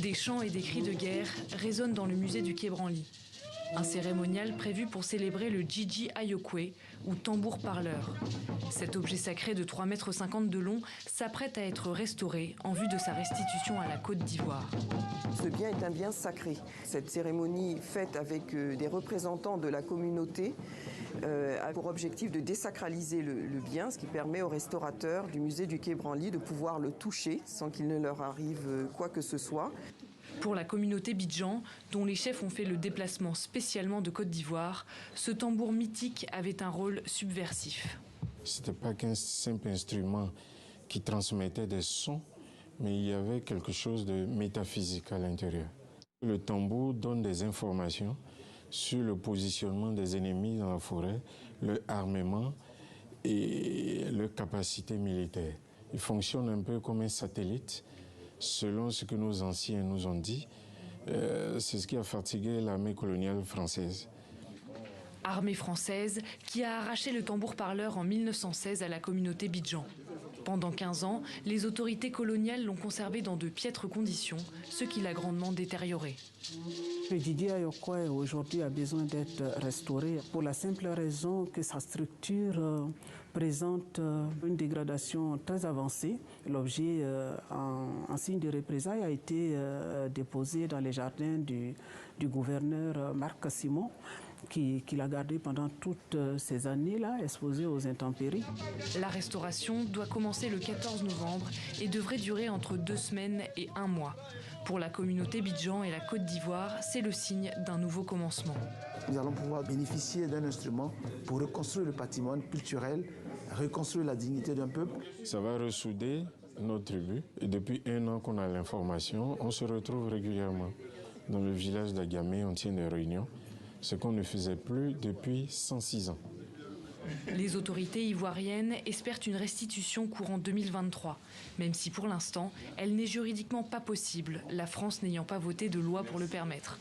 Des chants et des cris de guerre résonnent dans le musée du Quai Branly. Un cérémonial prévu pour célébrer le Jiji Ayokwe, ou tambour parleur. Cet objet sacré de 3,50 m de long s'apprête à être restauré en vue de sa restitution à la Côte d'Ivoire. Ce bien est un bien sacré. Cette cérémonie faite avec des représentants de la communauté a pour objectif de désacraliser le bien, ce qui permet aux restaurateurs du musée du Quai Branly de pouvoir le toucher sans qu'il ne leur arrive quoi que ce soit. Pour la communauté Bidjan, dont les chefs ont fait le déplacement spécialement de Côte d'Ivoire, ce tambour mythique avait un rôle subversif. Ce n'était pas qu'un simple instrument qui transmettait des sons, mais il y avait quelque chose de métaphysique à l'intérieur. Le tambour donne des informations sur le positionnement des ennemis dans la forêt, leur armement et leur capacité militaire. Il fonctionne un peu comme un satellite. Selon ce que nos anciens nous ont dit, c'est ce qui a fatigué l'armée coloniale française. Armée française qui a arraché le tambour parleur en 1916 à la communauté Bidjan. Pendant 15 ans, les autorités coloniales l'ont conservé dans de piètres conditions, ce qui l'a grandement détérioré. Le Jiji Ayokwe aujourd'hui a besoin d'être restauré pour la simple raison que sa structure présente une dégradation très avancée. L'objet en signe de représailles a été déposé dans les jardins du gouverneur Marc Simon, qui l'a gardé pendant toutes ces années-là, exposé aux intempéries. La restauration doit commencer le 14 novembre et devrait durer entre 2 semaines et 1 mois. Pour la communauté Bidjan et la Côte d'Ivoire, c'est le signe d'un nouveau commencement. Nous allons pouvoir bénéficier d'un instrument pour reconstruire le patrimoine culturel, reconstruire la dignité d'un peuple. Ça va ressouder notre tribu. Et depuis 1 an qu'on a l'information, on se retrouve régulièrement. Dans le village d'Agamé, on tient des réunions, ce qu'on ne faisait plus depuis 106 ans. Les autorités ivoiriennes espèrent une restitution courant 2023, même si pour l'instant, elle n'est juridiquement pas possible, la France n'ayant pas voté de loi pour le permettre.